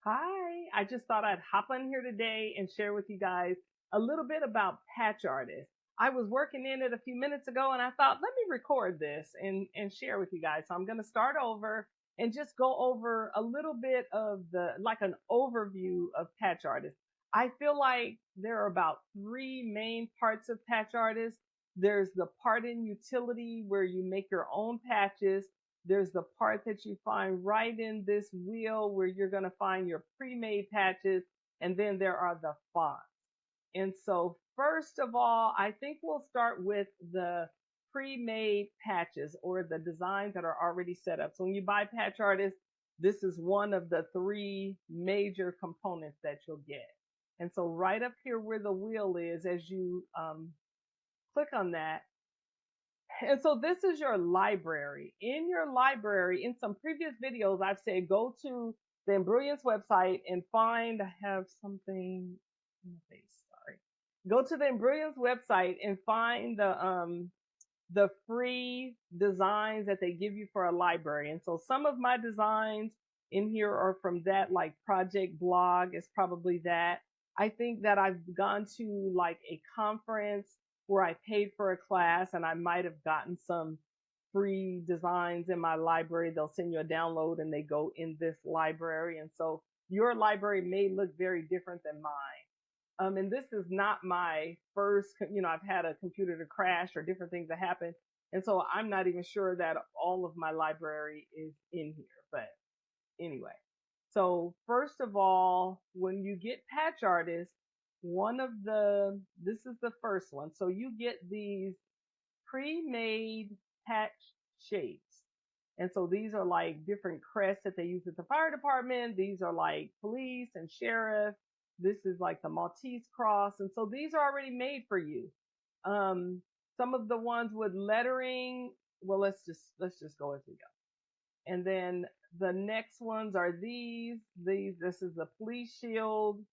Hi, I just thought I'd hop on here today and share with you guys a little bit about patch artists. I was working in it a few minutes ago and I thought, let me record this and share with you guys. So I'm going to start over and just go over a little bit of like an overview of patch artists. I feel like there are about three main parts of patch artists. There's the part in utility where you make your own patches. There's the part that you find right in this wheel where you're going to find your pre-made patches. And then there are the fonts. And so first of all, I think we'll start with the pre-made patches or the designs that are already set up. So when you buy Patch Artist, this is one of the three major components that you'll get. And so right up here where the wheel is, as you click on that, and so this is your library. In your library, in some previous videos, I've said go to the Embrilliance website and find, I have something in my face, sorry. Go to the Embrilliance website and find the free designs that they give you for a library. And so some of my designs in here are from that, like Project Blog is probably that. I think that I've gone to like a conference where I paid for a class and I might have gotten some free designs in my library. They'll send you a download and they go in this library. And so your library may look very different than mine. And this is not my first, I've had a computer to crash or different things that happen. And so I'm not even sure that all of my library is in here. But anyway, so first of all, when you get Patch Artist, this is the first one. So you get these pre-made patch shapes. And so these are like different crests that they use at the fire department. These are like police and sheriff. This is like the Maltese cross. And so these are already made for you. Some of the ones with lettering, well, let's just go as we go. And then the next ones are this is the police shield.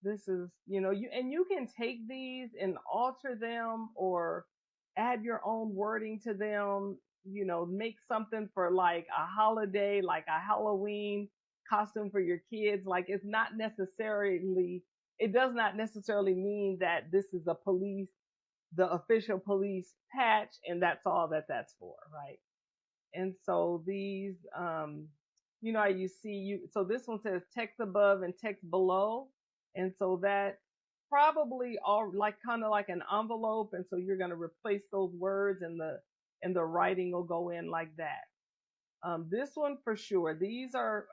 This is, you can take these and alter them or add your own wording to them, make something for like a holiday, like a Halloween costume for your kids. Like it does not necessarily mean that this is the official police patch and that's all that's for, right? And so these, you see so this one says text above and text below. And so that probably all like kind of like an envelope. And so you're going to replace those words and the writing will go in like that. This one for sure, these are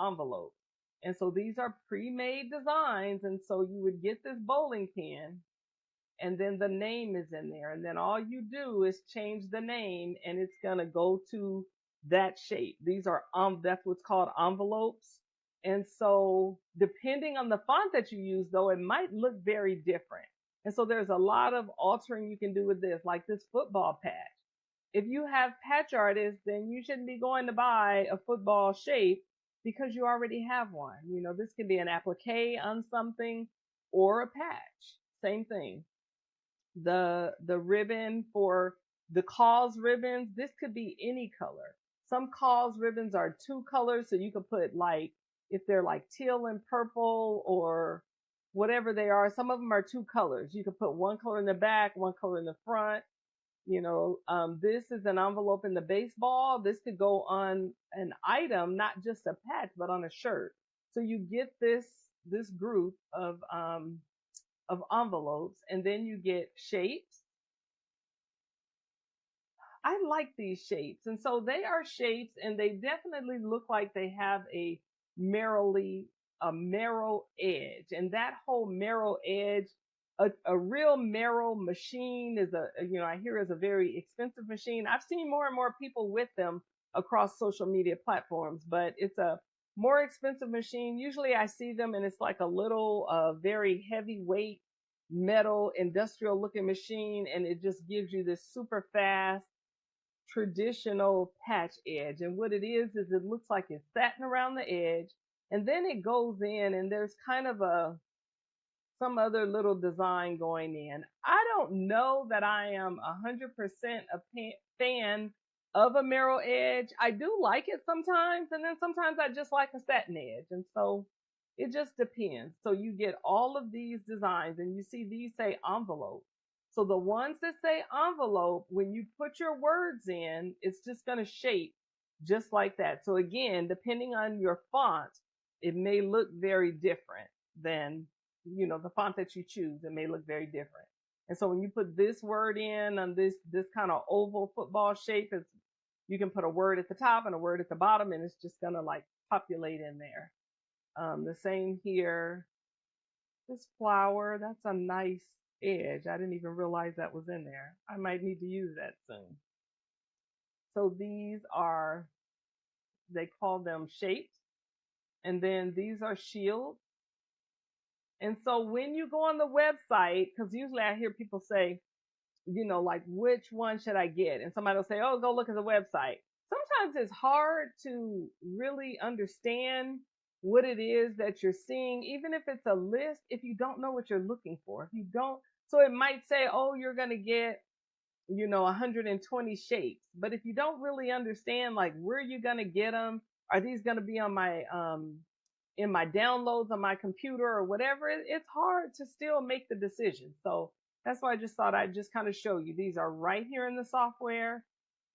envelopes. And so these are pre-made designs. And so you would get this bowling pin and then the name is in there. And then all you do is change the name and it's going to go to that shape. These are, that's what's called envelopes. And so depending on the font that you use, though, it might look very different. And so there's a lot of altering you can do with this, like this football patch. If you have Patch Artists, then you shouldn't be going to buy a football shape because you already have one. This could be an applique on something or a patch. Same thing. The ribbon for the cause ribbons, this could be any color. Some cause ribbons are two colors, so you could put like, if they're like teal and purple or whatever they are, some of them are two colors. You could put one color in the back, one color in the front. This is an envelope in the baseball. This could go on an item, not just a patch, but on a shirt. So you get this group of envelopes, and then you get shapes. I like these shapes. And so they are shapes and they definitely look like they have a marrow edge. And that whole marrow edge, a real marrow machine I hear is a very expensive machine. I've seen more and more people with them across social media platforms, but it's a more expensive machine. Usually I see them and it's like a little, very heavyweight metal industrial looking machine. And it just gives you this super fast traditional patch edge. And what it is it looks like it's satin around the edge and then it goes in and there's kind of some other little design going in. I don't know that I am 100% a fan of a mirror edge. I do like it sometimes, and then sometimes I just like a satin edge. And so it just depends. So you get all of these designs, and you see these say envelope. So the ones that say envelope, when you put your words in, it's just going to shape just like that. So again, depending on your font, it may look very different than, the font that you choose. It may look very different. And so when you put this word in on this kind of oval football shape, you can put a word at the top and a word at the bottom, and it's just gonna like populate in there. The same here. This flower, that's a nice edge. I didn't even realize that was in there. I might need to use that soon. So these are, they call them shapes. And then these are shields. And so when you go on the website, because usually I hear people say, like, which one should I get? And somebody will say, oh, go look at the website. Sometimes it's hard to really understand what it is that you're seeing, even if it's a list, if you don't know what you're looking for. If you don't, so it might say, oh, you're going to get, 120 shapes. But if you don't really understand, like, where are you going to get them? Are these going to be on my, in my downloads on my computer or whatever? It's hard to still make the decision. So that's why I just thought I'd just kind of show you. These are right here in the software.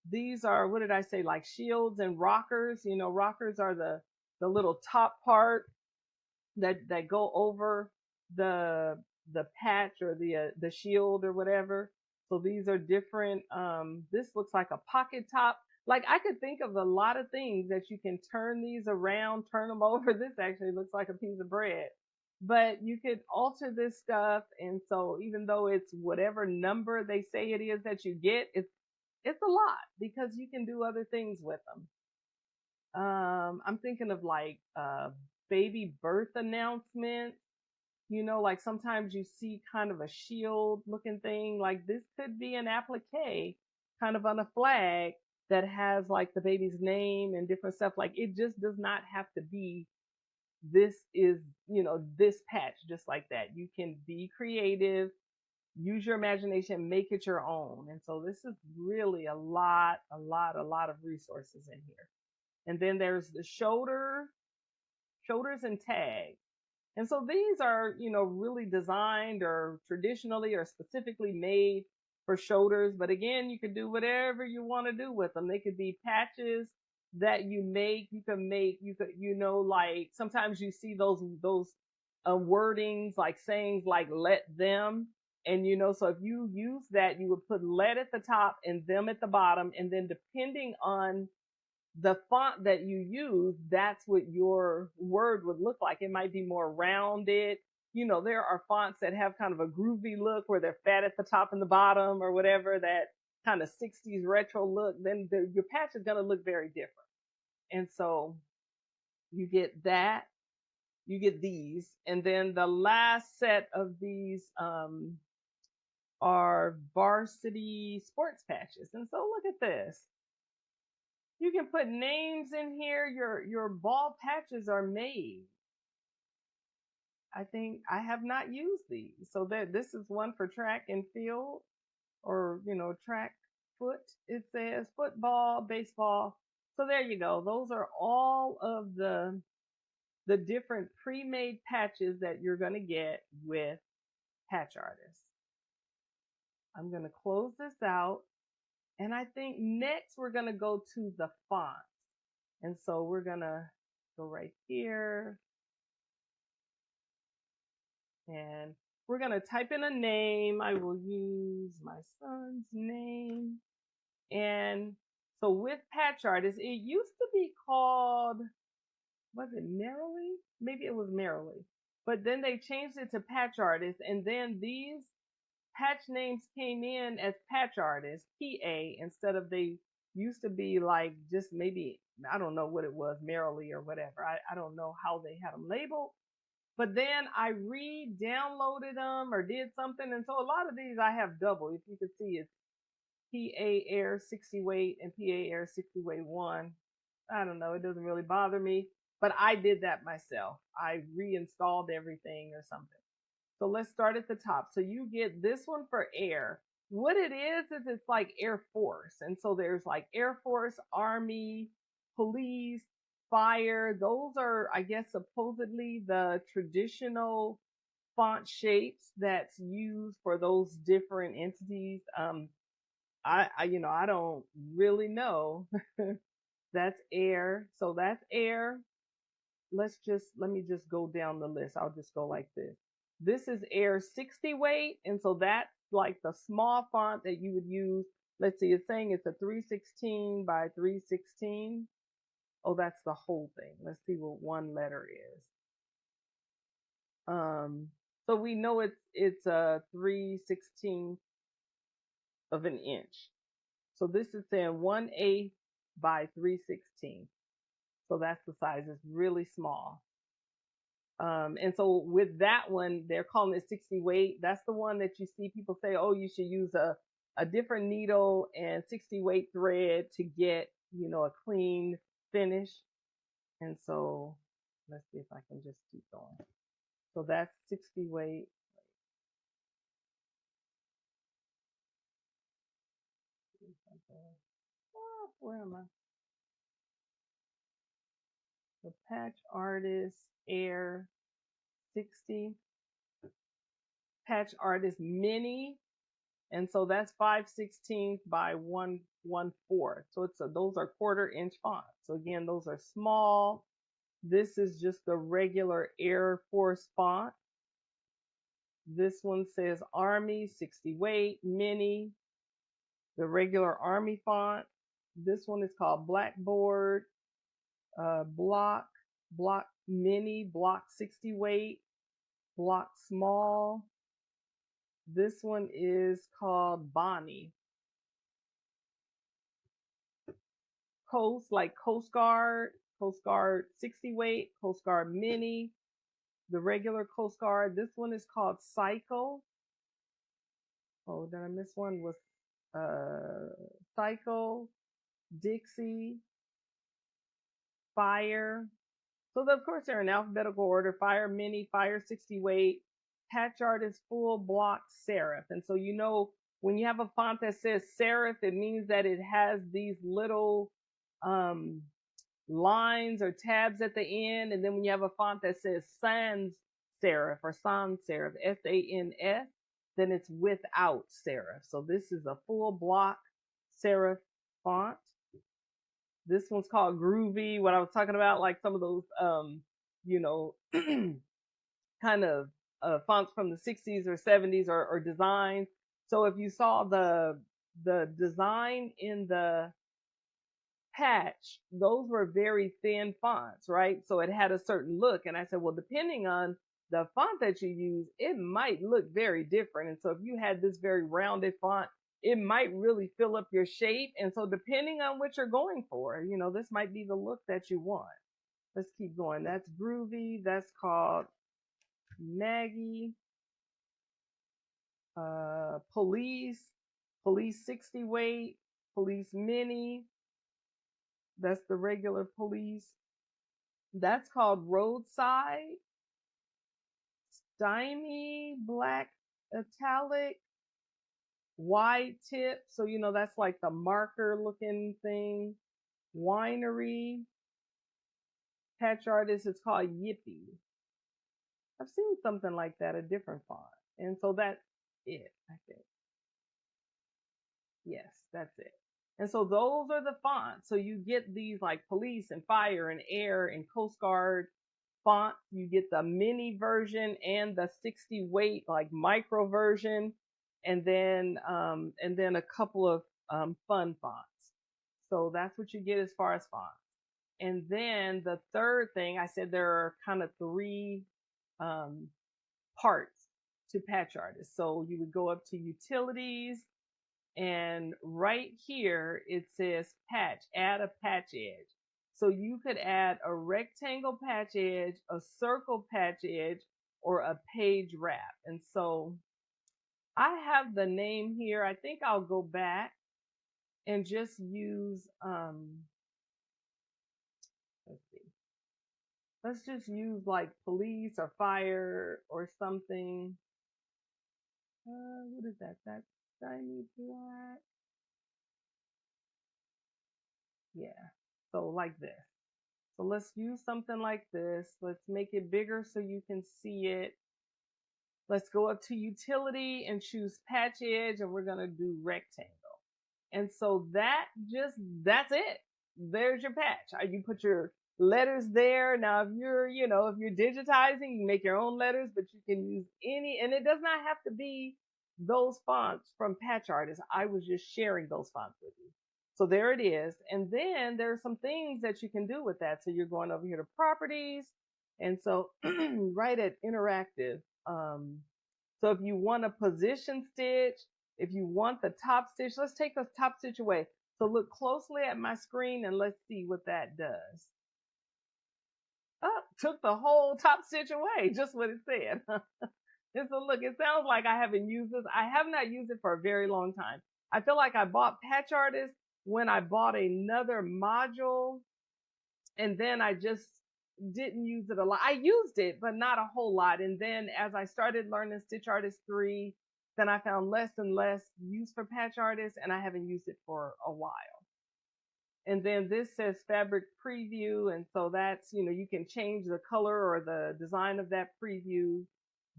These are, what did I say, like shields and rockers. Rockers are the little top part that go over the patch or the shield or whatever. So these are different. This looks like a pocket top. Like, I could think of a lot of things that you can turn these around, turn them over. This actually looks like a piece of bread, but you could alter this stuff. And so even though it's whatever number they say it is that you get, it's a lot because you can do other things with them. I'm thinking of like, baby birth announcements. Like sometimes you see kind of a shield looking thing. Like this could be an applique kind of on a flag that has like the baby's name and different stuff. Like, it just does not have to be, this is, this patch, just like that. You can be creative, use your imagination, make it your own. And so this is really a lot of resources in here. And then there's the shoulders and tags. And so these are, really designed or traditionally or specifically made for shoulders. But again, you can do whatever you want to do with them. They could be patches that you make. You could, like sometimes you see those wordings, like sayings like let them. And, so if you use that, you would put let at the top and them at the bottom. And then depending on the font that you use, that's what your word would look like. It might be more rounded. There are fonts that have kind of a groovy look where they're fat at the top and the bottom or whatever, that kind of 60s retro look. Then your patch is going to look very different. And so you get that, you get these. And then the last set of these, are varsity sports patches. And so look at this. You can put names in here. Your ball patches are made. I think I have not used these. So this is one for track and field, or, track foot. It says football, baseball. So there you go. Those are all of the different pre-made patches that you're going to get with Patch Artist. I'm going to close this out. And I think next we're going to go to the font. And so we're going to go right here. And we're going to type in a name. I will use my son's name. And so with Patch Artist, it used to be called, was it Merrily? Maybe it was Merrily. But then they changed it to Patch Artist. And then these patch names came in as Patch Artist, PA, instead of, they used to be like just maybe, I don't know what it was, Merrily or whatever. I don't know how they had them labeled. But then I re-downloaded them or did something. And so a lot of these I have double. If you could see, it's PA Air 60 weight and PA Air 60 weight 1. I don't know. It doesn't really bother me. But I did that myself. I reinstalled everything or something. So let's start at the top. So you get this one for Air. what it is it's like Air Force. And so there's like Air Force, Army, police, fire. Those are, I guess, supposedly the traditional font shapes that's used for those different entities. I don't really know. That's air. So that's air. Let me just go down the list. I'll just go like this. This is air 60 weight. And so that's like the small font that you would use. Let's see, it's saying it's a 316 by 316. Oh, that's the whole thing. Let's see what one letter is. Um, so we know it's a 3/16 of an inch. So this is saying 1/8 by 3/16. So that's the size. It's really small. And so with that one, they're calling it 60 weight. That's the one that you see people say, oh, you should use a different needle and 60 weight thread to get, a clean finish. And so let's see if I can just keep going. So that's 60 weight. Oh, where am I? The Patch Artist Air 60. Patch Artist Mini. And so that's 5/16 by 1/4. So those are 1/4 inch fonts. So again, those are small. This is just the regular Air Force font. This one says Army 60 weight, Mini, the regular Army font. This one is called Blackboard, Block Mini, Block 60 weight, Block Small. This one is called Bonnie. Coast, like Coast Guard 60 weight, Coast Guard Mini, the regular Coast Guard. This one is called Cycle. Oh, did I miss one? Was Cycle, Dixie, Fire. So of course they're in alphabetical order. Fire Mini, Fire 60 weight, Patch Artist Full Block Serif. And so when you have a font that says serif, it means that it has these little lines or tabs at the end. And then when you have a font that says sans serif or sans serif, SANS, then it's without serif. So this is a full block serif font. This one's called Groovy. What I was talking about, like some of those, kind of fonts from the 60s or 70s or designs. So if you saw the design in the patch, those were very thin fonts, right? So it had a certain look. And I said, well, depending on the font that you use, it might look very different. And so if you had this very rounded font, it might really fill up your shape. And so depending on what you're going for, this might be the look that you want. Let's keep going. That's Groovy. That's called Maggie. Police 60 weight, Police Mini. That's the regular Police. That's called Roadside. Stymie Black Italic, Wide Tip. So, that's like the marker looking thing. Winery. Patch Artist is called Yippee. I've seen something like that, a different font. And so that's it, I think. Yes, that's it. And so those are the fonts. So you get these like police and fire and air and Coast Guard fonts. You get the mini version and the 60 weight like micro version, and then a couple of fun fonts. So that's what you get as far as fonts. And then the third thing, I said there are kind of three parts to Patch Artist. So you would go up to Utilities, and right here it says Patch, add a patch edge. So you could add a rectangle patch edge, a circle patch edge, or a page wrap. And so I have the name here. I think I'll go back and just use, let's see. Let's just use like police or fire or something. What is that? shiny black. Yeah. So like this. So let's use something like this. Let's make it bigger so you can see it. Let's go up to utility and choose patch edge, and we're going to do rectangle. And so that's it. There's your patch. You put your letters there. Now, if you're digitizing, you make your own letters, but you can use any, and it does not have to be those fonts from Patch Artist. I was just sharing those fonts with you. So there it is. And then there are some things that you can do with that. So you're going over here to properties. And so right at interactive, so if you want a position stitch, if you want the top stitch, let's take the top stitch away. So look closely at my screen and let's see what that does. Oh, took the whole top stitch away, just what it said. And so look, it sounds like I haven't used this. I have not used it for a very long time. I feel like I bought Patch Artist when I bought another module, and then I just didn't use it a lot. I used it, but not a whole lot. And then as I started learning Stitch Artist 3, then I found less and less use for Patch Artist, and I haven't used it for a while. And then this says fabric preview. And so that's, you can change the color or the design of that preview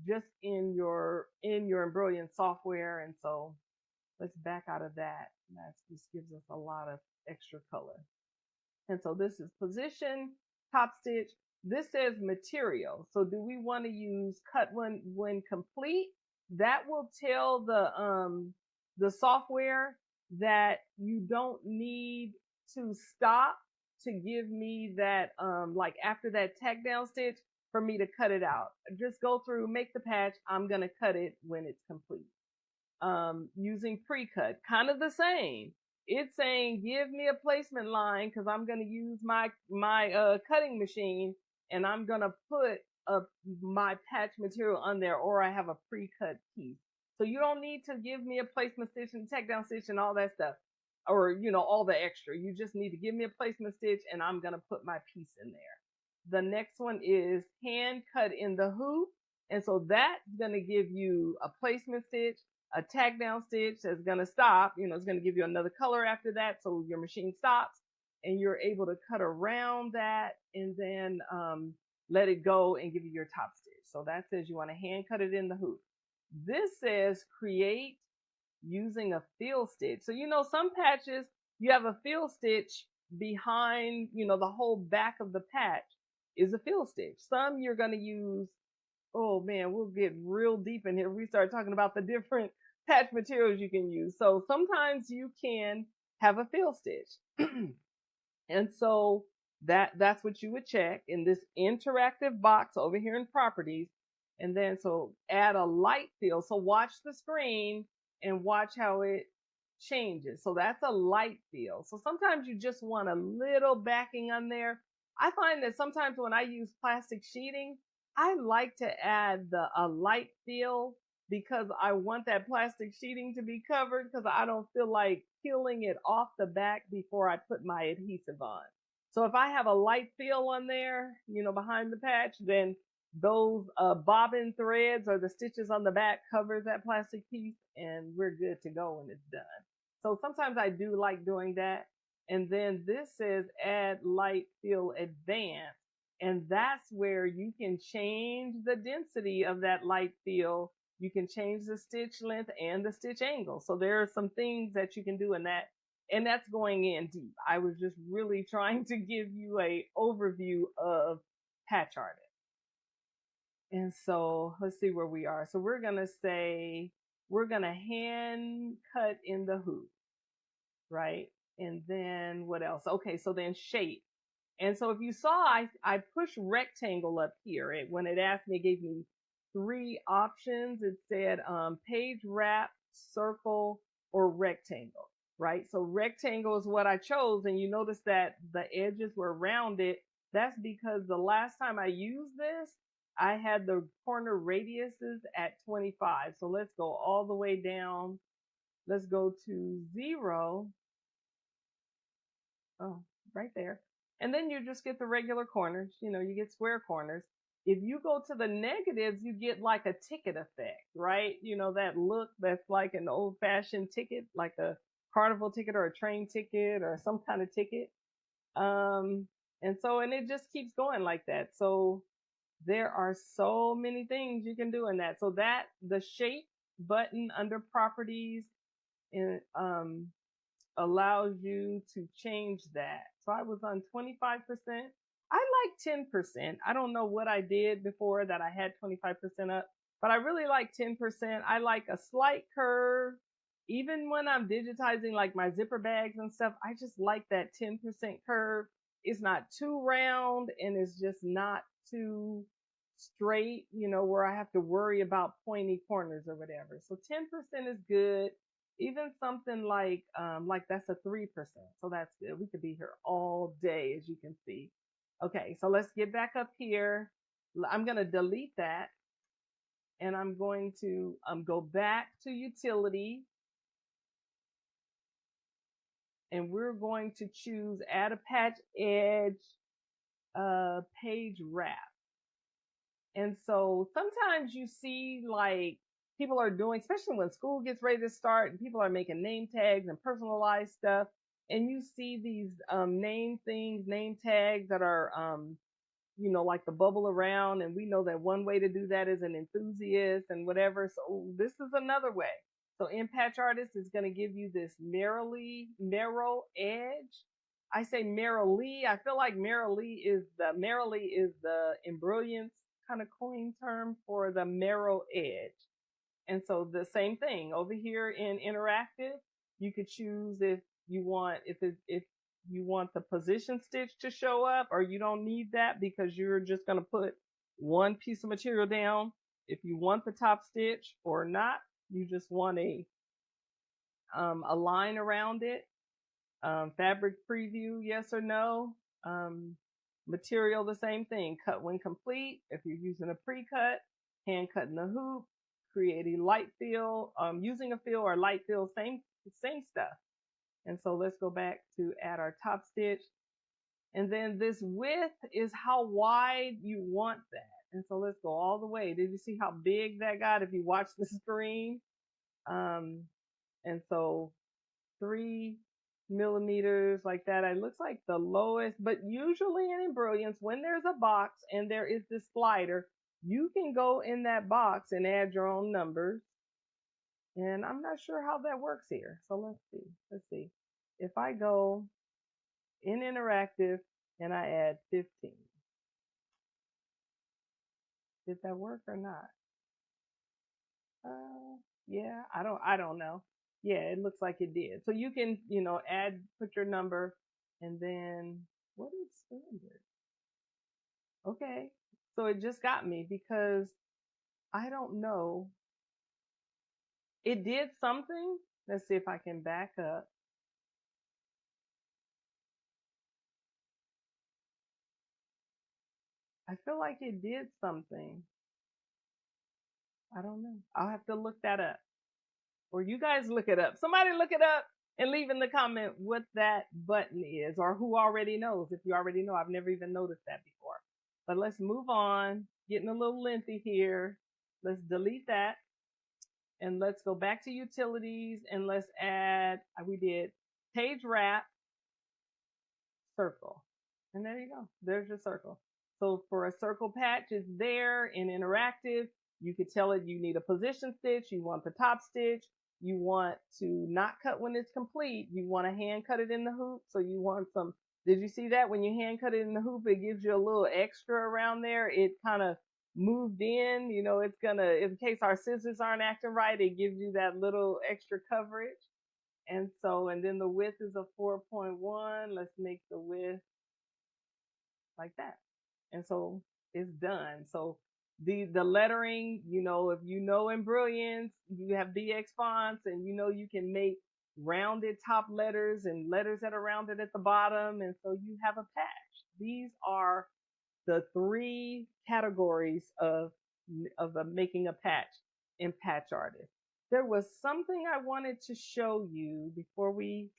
just in your Embrilliant software. And so let's back out of that. This gives us a lot of extra color. And so this is position, top stitch. This says material. So do we want to use cut when complete? That will tell the software that you don't need to stop to give me that, like after that tack down stitch for me to cut it out. Just go through, make the patch. I'm going to cut it when it's complete. Using pre-cut, kind of the same. It's saying give me a placement line because I'm going to use my cutting machine, and I'm going to put my patch material on there, or I have a pre-cut piece. So you don't need to give me a placement stitch and tack down stitch and all that stuff, or all the extra. You just need to give me a placement stitch, and I'm going to put my piece in there. The next one is hand cut in the hoop, and so that's going to give you a placement stitch, a tack down stitch that's going to stop, it's going to give you another color after that. So your machine stops and you're able to cut around that and then, let it go and give you your top stitch. So that says you want to hand cut it in the hoop. This says create using a fill stitch. So, some patches you have a fill stitch behind, the whole back of the patch is a fill stitch. Some you're going to use, oh man, we'll get real deep in here. We start talking about the different patch materials you can use. So sometimes you can have a fill stitch. And so that's what you would check in this interactive box over here in properties. And then so add a light fill. So watch the screen and watch how it changes. So that's a light fill. So sometimes you just want a little backing on there. I find that sometimes when I use plastic sheeting, I like to add a light fill because I want that plastic sheeting to be covered because I don't feel like peeling it off the back before I put my adhesive on. So if I have a light fill on there, behind the patch, then those bobbin threads or the stitches on the back covers that plastic piece and we're good to go when it's done. So sometimes I do like doing that. And then this says add light fill advanced. And that's where you can change the density of that light fill. You can change the stitch length and the stitch angle. So there are some things that you can do in that. And that's going in deep. I was just really trying to give you a overview of Patch Artist. And so let's see where we are. So we're going to say, we're going to hand cut in the hoop, right? And then what else? Okay, so then shape. And so if you saw, I pushed rectangle up here. When it asked me, it gave me 3 options. It said page wrap, circle, or rectangle, right? So rectangle is what I chose. And you notice that the edges were rounded. That's because the last time I used this, I had the corner radiuses at 25. So let's go all the way down. Let's go to 0. Oh, right there. And then you just get the regular corners, you get square corners. If you go to the negatives, you get like a ticket effect, right? You know, that look that's like an old fashioned ticket, like a carnival ticket or a train ticket or some kind of ticket. Um, and it just keeps going like that. So there are so many things you can do in that. So that the shape button under properties and, allows you to change that. So I was on 25%. I like 10%. I don't know what I did before that I had 25% up, but I really like 10%. I like a slight curve. Even when I'm digitizing like my zipper bags and stuff, I just like that 10% curve. It's not too round and it's just not too straight, where I have to worry about pointy corners or whatever. So 10% is good. Even something like that's a 3%. So that's good. We could be here all day, as you can see. Okay, so let's get back up here. I'm going to delete that and I'm going to go back to utility and we're going to choose add a patch edge page wrap. And so sometimes you see like people are doing, especially when school gets ready to start and people are making name tags and personalized stuff. And you see these name things, name tags that are, like the bubble around. And we know that one way to do that is an enthusiast and whatever. So this is another way. So in Patch Artist is going to give you this narrow edge. I say merrily. I feel like merrily is the embrilliance kind of coin term for the narrow edge. And so the same thing over here in interactive, you could choose if you want the position stitch to show up, or you don't need that because you're just going to put one piece of material down. If you want the top stitch or not, you just want a line around it. Fabric preview, yes or no. Material, the same thing. Cut when complete. If you're using a pre-cut, hand cutting the hoop, create a light fill, using a fill or light fill, same stuff. And so let's go back to add our top stitch. And then this width is how wide you want that. And so let's go all the way. Did you see how big that got if you watch the screen? And so 3 millimeters like that. It looks like the lowest, but usually in Brilliance, when there's a box and there is this slider, you can go in that box and add your own numbers. And I'm not sure how that works here. So let's see. If I go in interactive and I add 15, did that work or not? Yeah, I don't know. Yeah, it looks like it did. So you can, put your number and then what is standard? Okay. So it just got me because I don't know. It did something. Let's see if I can back up. I feel like it did something. I don't know. I'll have to look that up. Or you guys look it up. Somebody look it up and leave in the comment what that button is or who already knows. If you already know, I've never even noticed that before. But let's move on. Getting a little lengthy here. Let's delete that. And let's go back to utilities and let's add, we did page wrap, circle. And there you go. There's your circle. So for a circle patch, it's there in interactive. You could tell it you need a position stitch. You want the top stitch. You want to not cut when it's complete. You want to hand cut it in the hoop. So you want some, did you see that when you hand cut it in the hoop, it gives you a little extra around there. It kind of moved in, it's gonna, in case our scissors aren't acting right, it gives you that little extra coverage. And so, and then the width is a 4.1. Let's make the width like that. And so it's done. So the lettering, if in Brilliance, you have DX fonts and you can make rounded top letters and letters that are rounded at the bottom. And so you have a patch. These are the 3 categories of making a patch in Patch Artist. There was something I wanted to show you before we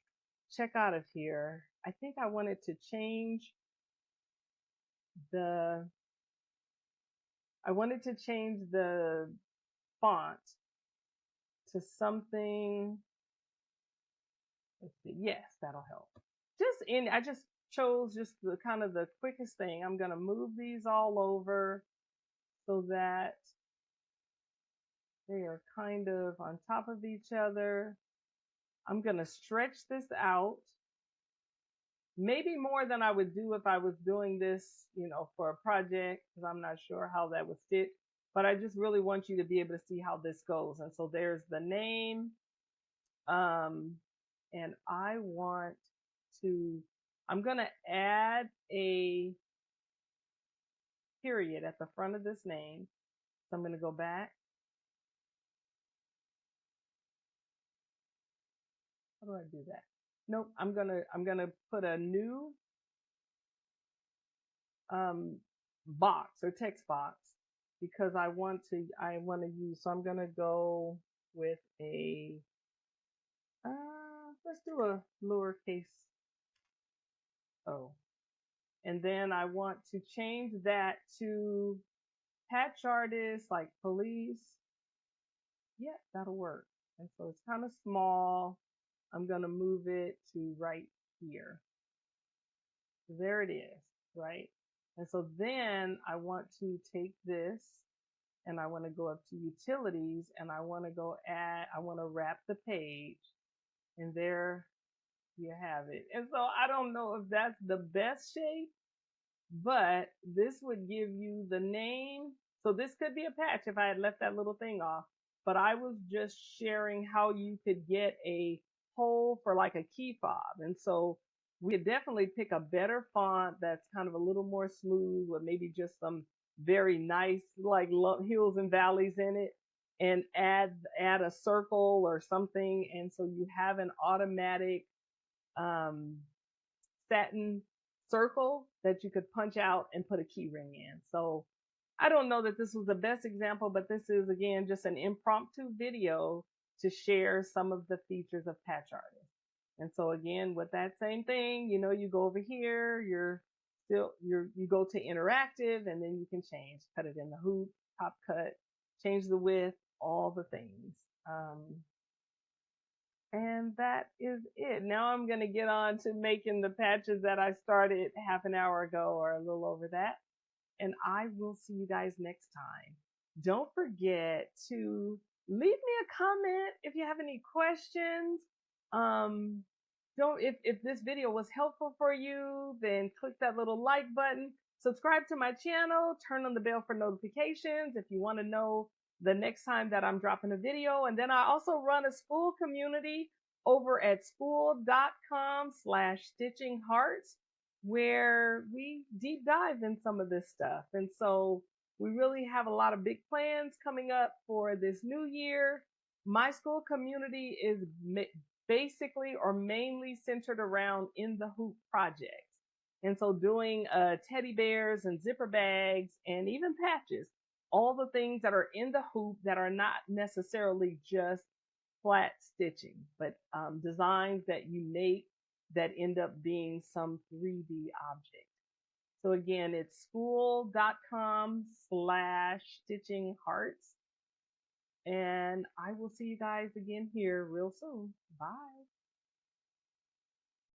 check out of here. I think I wanted to change the I wanted to change the font to something. Let's see. Yes, that'll help. I just chose just the kind of the quickest thing. I'm going to move these all over so that they are kind of on top of each other. I'm going to stretch this out, maybe more than I would do if I was doing this, for a project, because I'm not sure how that would fit. But I just really want you to be able to see how this goes. And so there's the name. And I'm going to add a period at the front of this name. So I'm going to go back. How do I do that? Nope. I'm going to put a new, box or text box because I want to use, so I'm going to go with let's do a lowercase o. And then I want to change that to patch artist, like police. Yeah, that'll work. And so it's kind of small. I'm going to move it to right here. There it is, right? And so then I want to take this and I want to go up to utilities and I want to wrap the page, and there you have it. And so I don't know if that's the best shape, but this would give you the name. So this could be a patch if I had left that little thing off, but I was just sharing how you could get a hole for like a key fob. And so we could definitely pick a better font that's kind of a little more smooth with maybe just some very nice like hills and valleys in it, and add a circle or something. And so you have an automatic satin circle that you could punch out and put a key ring in. So I don't know that this was the best example, but this is again just an impromptu video to share some of the features of Patch Artist. And so again, with that same thing, you go over here, you go to interactive, and then you can cut it in the hoop, top cut, change the width, all the things. And that is it. Now I'm going to get on to making the patches that I started half an hour ago or a little over that. And I will see you guys next time. Don't forget to leave me a comment if you have any questions. If this video was helpful for you, then click that little like button, subscribe to my channel, turn on the bell for notifications if you want to know the next time that I'm dropping a video. And then I also run a Spool community over at spool.com/stitchinghearts, where we deep dive in some of this stuff. And so we really have a lot of big plans coming up for this new year. My Spool community is basically or mainly centered around in the hoop projects. And so doing teddy bears and zipper bags and even patches, all the things that are in the hoop that are not necessarily just flat stitching, but designs that you make that end up being some 3D object. So again, it's spool.com/stitchinghearts. And I will see you guys again here real soon. Bye.